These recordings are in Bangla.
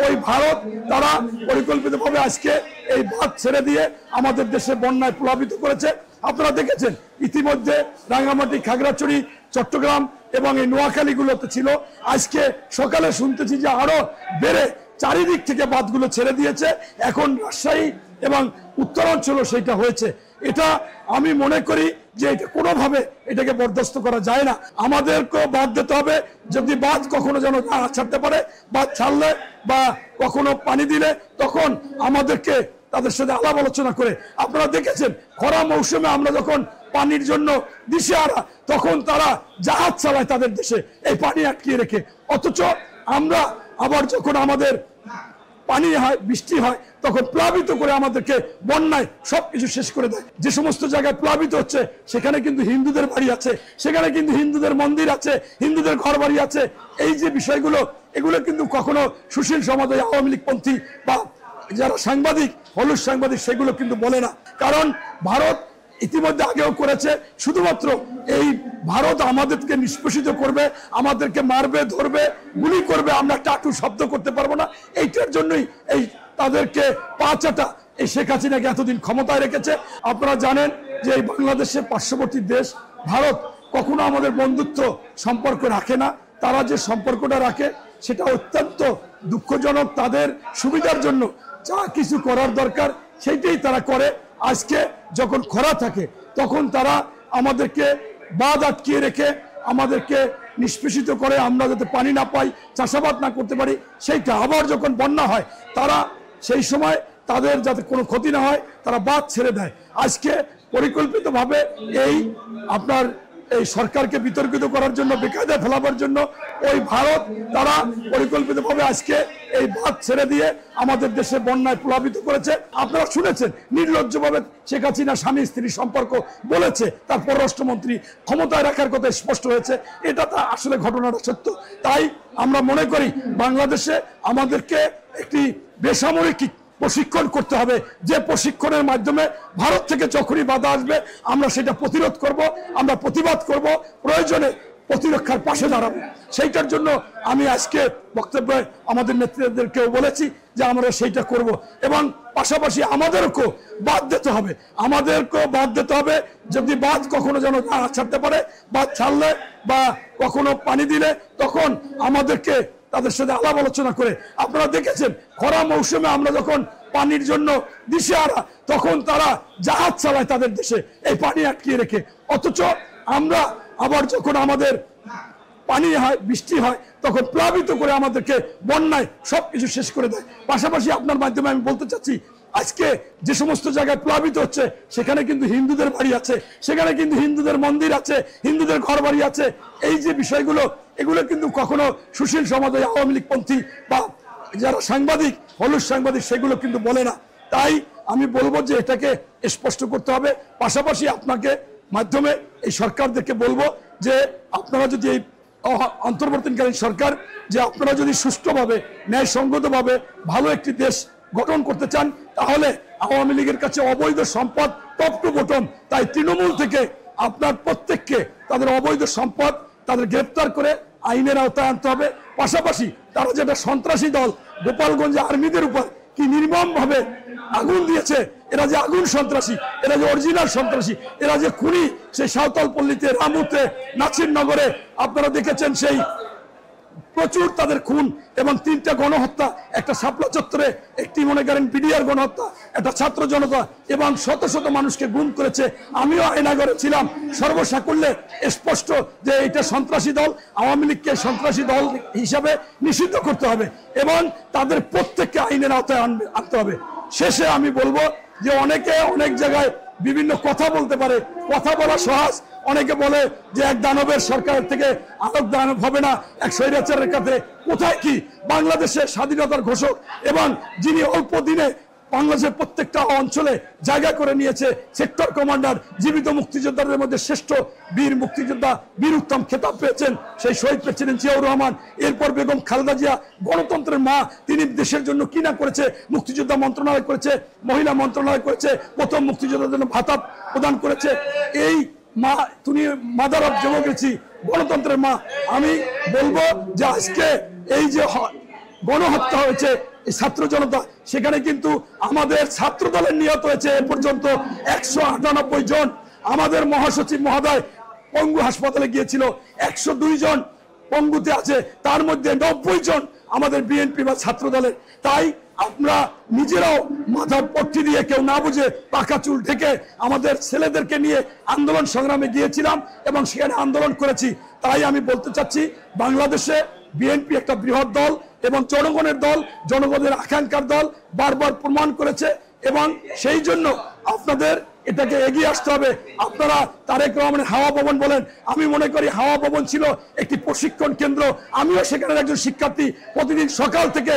ওই ভারত তারা পরিকল্পিতভাবে আজকে এই বাঁধ ছেড়ে দিয়ে আমাদের দেশে বন্যায় প্লাবিত করেছে। আপনারা দেখেছেন ইতিমধ্যে রাঙ্গামাটি, খাগড়াছড়ি, চট্টগ্রাম এবং এই নোয়াখালীগুলোতে ছিল। আজকে সকালে শুনতেছি যে আরো বেড়ে চারিদিক থেকে বাঁধগুলো ছেড়ে দিয়েছে। এখন রাজশাহী এবং উত্তরাঞ্চলও সেটা হয়েছে। এটা আমি মনে করি যে এটা কোনোভাবে এটাকে বরদাস্ত করা যায় না। আমাদেরকেও বাদ দিতে হবে। যদি বাঁধ কখনো যেন না ছাড়তে পারে, বাঁধ ছাড়লে বা কখনো পানি দিলে তখন আমাদেরকে তাদের সাথে আলাপ আলোচনা করে, আপনারা দেখেছেন খরা মৌসুমে আমরা যখন পানির জন্য দিশেহারা তখন তারা জাহাজ চালায় তাদের দেশে এই পানি আটকিয়ে রেখে। অথচ আমরা আবার যখন আমাদের পানি হয়, বৃষ্টি হয়, তখন প্লাবিত করে আমাদেরকে বন্যায় সবকিছু শেষ করে দেয়। যে সমস্ত জায়গায় প্লাবিত হচ্ছে সেখানে কিন্তু হিন্দুদের বাড়ি আছে, সেখানে কিন্তু হিন্দুদের মন্দির আছে, হিন্দুদের ঘর বাড়ি আছে। এই যে বিষয়গুলো, এগুলো কিন্তু কখনো সুশীল সমাজ, আওয়ামী লীগপন্থী বা যারা সাংবাদিক, হলুদ সাংবাদিক, সেগুলো কিন্তু বলে না। কারণ ভারত ইতিমধ্যে আগেও করেছে। শুধুমাত্র এই ভারত আমাদেরকে নিষ্পেষিত করবে, আমাদেরকে মারবে, ধরবে, গুলি করবে, আমরা টাটু শব্দ করতে পারবো না। এইটার জন্যই এই তাদেরকে পাঁচাটা এই শেখ হাসিনাকে এতদিন ক্ষমতায় রেখেছে। আপনারা জানেন যে এই বাংলাদেশের পার্শ্ববর্তী দেশ ভারত কখনো আমাদের বন্ধুত্ব সম্পর্ক রাখে না। তারা যে সম্পর্কটা রাখে সেটা অত্যন্ত দুঃখজনক। তাদের সুবিধার জন্য যা কিছু করার দরকার সেইটাই তারা করে। আজকে যখন খরা থাকে তখন তারা আমাদেরকে বাঁধ আটকিয়ে রেখে আমাদেরকে নিষ্পেষিত করে, আমরা যাতে পানি না পাই, চাষাবাদ না করতে পারি। সেইটা আবার যখন বন্যা হয় তারা সেই সময় তাদের যাতে কোনো ক্ষতি না হয় তারা বাঁধ ছেড়ে দেয়। আজকে পরিকল্পিতভাবে এই আপনার এই সরকারকে বিতর্কিত করার জন্য, বেকায়দায় ফেলাবার জন্য ওই ভারত তারা পরিকল্পিতভাবে আজকে এই বাঁধ ছেড়ে দিয়ে আমাদের দেশে বন্যায় প্লাবিত করেছে। আপনারা শুনেছেন নির্লজ্জভাবে শেখ হাসিনা স্বামী স্ত্রীর সম্পর্ক বলেছে, তার পররাষ্ট্রমন্ত্রী ক্ষমতায় রাখার কথা স্পষ্ট হয়েছে। এটা তা আসলে ঘটনাটা সত্য। তাই আমরা মনে করি বাংলাদেশে আমাদেরকে একটি বেসামরিক প্রশিক্ষণ করতে হবে, যে প্রশিক্ষণের মাধ্যমে ভারত থেকে যখনই বাধা আসবে আমরা সেটা প্রতিরোধ করব, আমরা প্রতিবাদ করব, প্রয়োজনে প্রতিরক্ষার পাশে দাঁড়াবো। সেইটার জন্য আমি আজকে বক্তব্যে আমাদের নেতৃত্বদেরকেও বলেছি যে আমরা সেইটা করব। এবং পাশাপাশি আমাদেরকেও বাদ দিতে হবে, যদি বাঁধ কখনো যেন না ছাড়তে পারে, বাঁধ ছাড়লে বা কখনো পানি দিলে তখন আমাদেরকে তাদের সাথে আলাপ আলোচনা করে। আপনারা দেখেছেন খরা মৌসুমে আমরা যখন পানির জন্য দিশেহারা তখন তারা জাহাজ চালায় তাদের দেশে এই পানি আটকিয়ে রেখে। অথচ আমরা আবার যখন আমাদের পানি হয়, বৃষ্টি হয়, তখন প্লাবিত করে আমাদেরকে বন্যায় সবকিছু শেষ করে দেয়। পাশাপাশি আপনার মাধ্যমে আমি বলতে চাচ্ছি, আজকে যে সমস্ত জায়গায় প্লাবিত হচ্ছে সেখানে কিন্তু হিন্দুদের বাড়ি আছে, সেখানে কিন্তু হিন্দুদের মন্দির আছে, হিন্দুদের ঘর বাড়ি আছে। এই যে বিষয়গুলো, এগুলো কিন্তু কখনো সুশীল সমাজ, আওয়ামী লীগপন্থী বা যারা সাংবাদিক, হলুদ সাংবাদিক, সেগুলো কিন্তু বলে না। তাই আমি বলবো যে এটাকে স্পষ্ট করতে হবে। পাশাপাশি আপনাকে মাধ্যমে এই সরকারদেরকে বলবো যে আপনারা যদি এই অন্তর্বর্তীকালীন সরকার, যে আপনারা যদি সুষ্ঠুভাবে, ন্যায়সঙ্গতভাবে ভালো একটি দেশ গঠন করতে চান, তাহলে আওয়ামী লীগের কাছে অবৈধ সম্পদ টপ টু বটম। তাই তৃণমূল থেকে আপনার প্রত্যেককে তাদের অবৈধ সম্পদ তাদের গ্রেপ্তার করে আইনের আওতায় আনতে হবে। পাশাপাশি তারা যেটা সন্ত্রাসী দল গোপালগঞ্জে আর্মিদের উপর কি নির্মমভাবে আগুন দিয়েছে, এরা যে আগুন সন্ত্রাসী, এরা যে অরিজিনাল সন্ত্রাসী, এরা যে খুনি, সেই সাঁওতালপল্লীতে, রামুতে, নাসিরনগরে আপনারা দেখেছেন সেই প্রচুর তাদের খুন এবং 3টা গণহত্যা, একটা শাপলা চত্বরে, একটি মনে করেন বিডিআর গণহত্যা, একটা ছাত্র জনতা এবং শত শত মানুষকে গুম করেছে। আমিও আয়নাগরে ছিলাম। সর্বসাকুল্যে স্পষ্ট যে এটা সন্ত্রাসী দল, আওয়ামী লীগকে সন্ত্রাসী দল হিসাবে নিষিদ্ধ করতে হবে এবং তাদের প্রত্যেককে আইনের আওতায় আনতে হবে। শেষে আমি বলবো যে অনেকে অনেক জায়গায় বিভিন্ন কথা বলতে পারে, কথা বলা সহজ। অনেকে বলে যে এক দানবের সরকারের থেকে আরেক দানব হবে না, এক স্বৈরাচারের কাছে। কোথায় কি বাংলাদেশের স্বাধীনতার ঘোষক এবং যিনি অল্প দিনে বাংলাদেশের প্রত্যেকটা অঞ্চলে জায়গা করে নিয়েছে, সেক্টর কমান্ডার, জীবিত মুক্তিযোদ্ধাদের মধ্যে শ্রেষ্ঠ বীর মুক্তিযোদ্ধা, বীর উত্তম খেতাব পেয়েছেন সেই শহীদ প্রেসিডেন্ট জিয়াউর রহমান। এরপর বেগম খালেদা জিয়া, গণতন্ত্রের মা, তিনি দেশের জন্য কি না করেছে, মুক্তিযোদ্ধা মন্ত্রণালয় করেছে, মহিলা মন্ত্রণালয় করেছে, প্রথম মুক্তিযোদ্ধার জন্য ভাতা প্রদান করেছে। এই মা, তুমি মাদার অফ ডেমোক্রেসি, গণতন্ত্রের মা। আমি বলবো যে আজকে এই যে গণহত্যা হয়েছে এই ছাত্র জনতা, সেখানে কিন্তু আমাদের ছাত্র দলের নিহত হয়েছে এ পর্যন্ত 198 জন। আমাদের মহাসচিব মহোদয় পঙ্গু হাসপাতালে গিয়েছিল, 102 জন পঙ্গুতে আছে, তার মধ্যে 90 জন আমাদের বিএনপি বা ছাত্র দলের। তাই আমরা নিজেরাও মাথা পট্টি দিয়ে কেউ না বুঝে পাকা চুল ঢেকে আমাদের ছেলেদেরকে নিয়ে আন্দোলন সংগ্রামে গিয়েছিলাম এবং সেখানে আন্দোলন করেছি। তাই আমি বলতে চাচ্ছি, বাংলাদেশে বিএনপি একটা বৃহৎ দল এবং জনগণের দল, জনগণের আকাঙ্ক্ষার দল, বারবার প্রমাণ করেছে এবং সেই জন্য আপনাদের এটাকে এগিয়ে আসতে হবে। আপনারা তারেক রহমানের হাওয়া ভবন বলেন, আমি মনে করি হাওয়া ভবন ছিল একটি প্রশিক্ষণ কেন্দ্র। আমিও সেখানে একজন শিক্ষার্থী, প্রতিদিন সকাল থেকে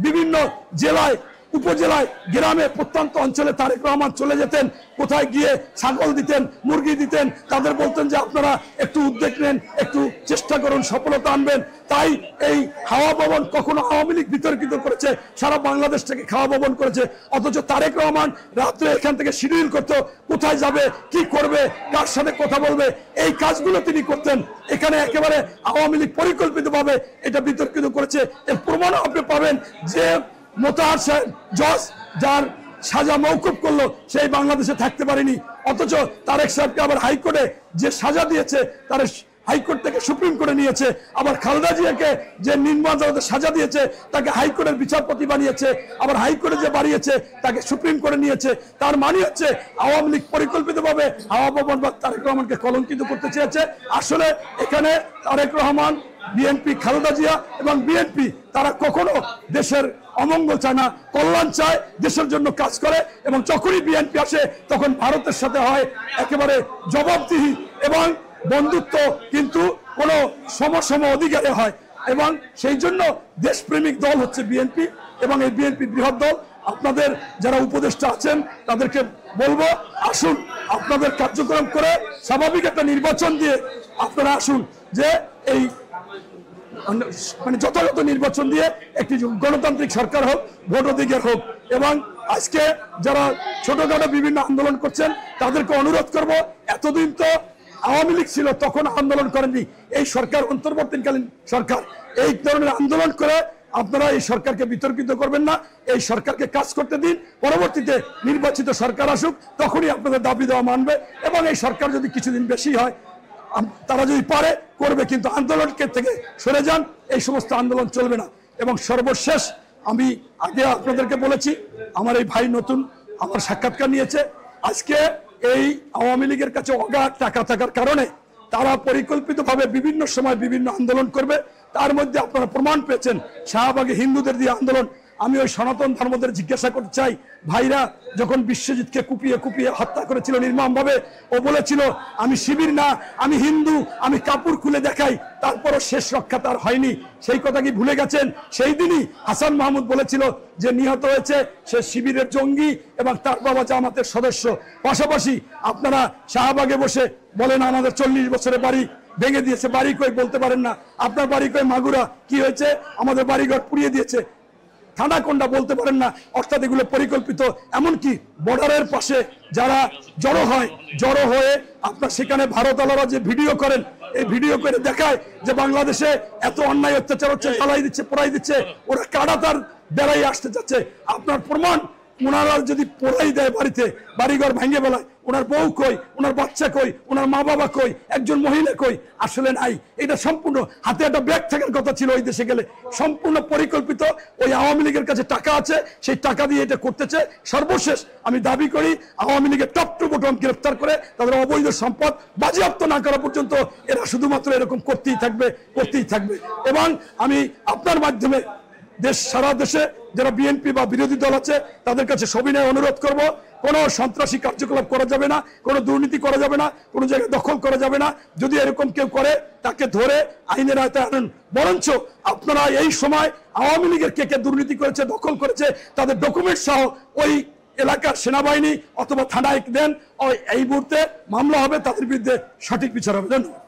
বিভিন্ন জেলায়, উপজেলায়, গ্রামে, প্রত্যন্ত অঞ্চলে তারেক রহমান চলে যেতেন। কোথায় গিয়ে ছাগল দিতেন, মুরগি দিতেন, তাদের বলতেন যে আপনারা একটু উদ্যোগ নেন, একটু চেষ্টা করুন, সফলতা আনবেন। তাই এই হাওয়া ভবন কখনো আওয়ামী লীগ বিতর্কিত করেছে, সারা বাংলাদেশ থেকে হাওয়া ভবন করেছে, অথচ তারেক রহমান রাত্রে এখান থেকে শিডিউল করতো কোথায় যাবে, কি করবে, কার সাথে কথা বলবে, এই কাজগুলো তিনি করতেন। এখানে একেবারে আওয়ামী লীগ পরিকল্পিতভাবে এটা বিতর্কিত করেছে। এর প্রমাণও আপনি পাবেন যে মোতাহার সাহেব জজ, যার সাজা মওকুফ করলো, সেই বাংলাদেশে থাকতে পারেনি, অথচ তারেক সাহেবকে আবার হাইকোর্টে যে সাজা দিয়েছে তার হাইকোর্ট থেকে সুপ্রিম কোর্টে নিয়েছে। আবার খালেদা জিয়াকে যে নিম্ন আদালতে সাজা দিয়েছে তাকে হাইকোর্টের বিচারপতি বানিয়েছে, আবার হাইকোর্টে যে বাড়িয়েছে তাকে সুপ্রিম কোর্টে নিয়েছে। তার মানে হচ্ছে আওয়ামী লীগ পরিকল্পিতভাবে হাওয়া ভবন বা তারেক রহমানকে কলঙ্কিত করতে চেয়েছে। আসলে এখানে তারেক রহমান, বিএনপি, খালেদা জিয়া এবং বিএনপি তারা কখনো দেশের অমঙ্গল চায় না, কল্যাণ চায়, দেশের জন্য কাজ করে। এবং যখনই বিএনপি আসে তখন ভারতের সাথে হয় একেবারে জবাবদিহি এবং বন্ধুত্ব, কিন্তু কোনো সম অধিকারে হয়। এবং সেই জন্য দেশপ্রেমিক দল হচ্ছে বিএনপি এবং এই বিএনপি বৃহৎ দল। আপনাদের যারা উপদেষ্টা আছেন তাদেরকে বলবো, আসুন আপনাদের কার্যক্রম করে স্বাভাবিক একটা নির্বাচন দিয়ে আপনারা আসুন, যে এই মানে যথাযথ নির্বাচন দিয়ে একটি গণতান্ত্রিক সরকার হোক, ভোট অধিকার হোক। এবং আজকে যারা ছোটখাটো বিভিন্ন আন্দোলন করছেন তাদেরকে অনুরোধ করব, এতদিন তো আওয়ামী লীগ ছিল, তখন আন্দোলন করেননি, এই সরকার অন্তর্বর্তীকালীন সরকার, এই ধরনের আন্দোলন করে আপনারা এই সরকারকে বিতর্কিত করবেন না, এই সরকারকে কাজ করতে দিন। পরবর্তীতে নির্বাচিত সরকার আসুক, তখনই আপনাদের দাবি দেওয়া মানবে। এবং এই সরকার যদি কিছুদিন বেশি হয়, তারা যদি পারে করবে, কিন্তু আন্দোলনকে থেকে সরে যান, এই সমস্ত আন্দোলন চলবে না। এবং সর্বশেষ আমি আগে আপনাদেরকে বলেছি, আমার এই ভাই নতুন আমার সাক্ষাৎকার নিয়েছে, আজকে এই আওয়ামী লীগের কাছে অগাধ টাকা থাকার কারণে তারা পরিকল্পিতভাবে বিভিন্ন সময় বিভিন্ন আন্দোলন করবে। তার মধ্যে আপনারা প্রমাণ পেয়েছেন শাহবাগে হিন্দুদের দিয়ে আন্দোলন। আমি ওই সনাতন ধর্মদের জিজ্ঞাসা করতে চাই, ভাইরা যখন বিশ্বজিৎকে কুপিয়ে কুপিয়ে হত্যা করেছিল নির্মমভাবে, ও বলেছিল আমি শিবির না, আমি হিন্দু, আমি কাপড় খুলে দেখাই, তারপরও শেষ রক্ষা তার হয়নি। সেই কথা কি ভুলে গেছেন? সেই দিনই হাসান মাহমুদ বলেছিল যে নিহত হয়েছে সে শিবিরের জঙ্গি এবং তার বাবা জামাতের সদস্য। পাশাপাশি আপনারা শাহবাগে বসে বলেন আমাদের 40 বছরের বাড়ি ভেঙে দিয়েছে, বাড়ি কই বলতে পারেন না, আপনার বাড়ি কই মাগুরা, কি হয়েছে, আমাদের বাড়িঘর পুড়িয়ে দিয়েছে, থানা কোনটা বলতে পারেন না। অর্থাৎ এগুলো পরিকল্পিত। এমনকি বর্ডারের পাশে যারা জড়ো হয়ে আপনার সেখানে ভারতালারা যে ভিডিও করেন, এই ভিডিও করে দেখায় যে বাংলাদেশে এত অন্যায় অত্যাচার হচ্ছে, জ্বালাই দিচ্ছে, পোড়াই দিচ্ছে, ওরা কারা তার বেড়াই আসতে যাচ্ছে। আপনার প্রমাণ, ওনারা যদি পোড়াই দেয় বাড়িতে, বাড়িঘর ভেঙে বেলায়, ওনার বউ কই, ওনার বাচ্চা কই, ওনার মা বাবা কই, একজন মহিলা কই? আসলে নাই। এটা সম্পূর্ণ হাতে একটা ব্যাগ থাকার কথা ছিল ওই দেশে গেলে, সম্পূর্ণ পরিকল্পিত। ওই আওয়ামী লীগের কাছে টাকা আছে, সেই টাকা দিয়ে এটা করতেছে। সর্বশেষ আমি দাবি করি আওয়ামী লীগের টপ টু বটম গ্রেফতার করে তাদের অবৈধ সম্পদ বাজেয়াপ্ত না করা পর্যন্ত এরা শুধুমাত্র এরকম করতেই থাকবে। এবং আমি আপনার মাধ্যমে সারা দেশে যারা বিএনপি বা বিরোধী দল আছে তাদের কাছে সবিনয় অনুরোধ করব, কোনো সন্ত্রাসী কার্যকলাপ করা যাবে না, কোনো দুর্নীতি করা যাবে না, কোনো জায়গায় দখল করা যাবে না। যদি এরকম কেউ করে তাকে ধরে আইনের আয়তায় আনুন। বরঞ্চ আপনারা এই সময় আওয়ামী লীগের কে দুর্নীতি করেছে, দখল করেছে, তাদের ডকুমেন্ট সহ ওই এলাকার সেনাবাহিনী অথবা থানায় দেন, এই মুহূর্তে মামলা হবে, তাদের বিরুদ্ধে সঠিক বিচার হবে। ধন্যবাদ।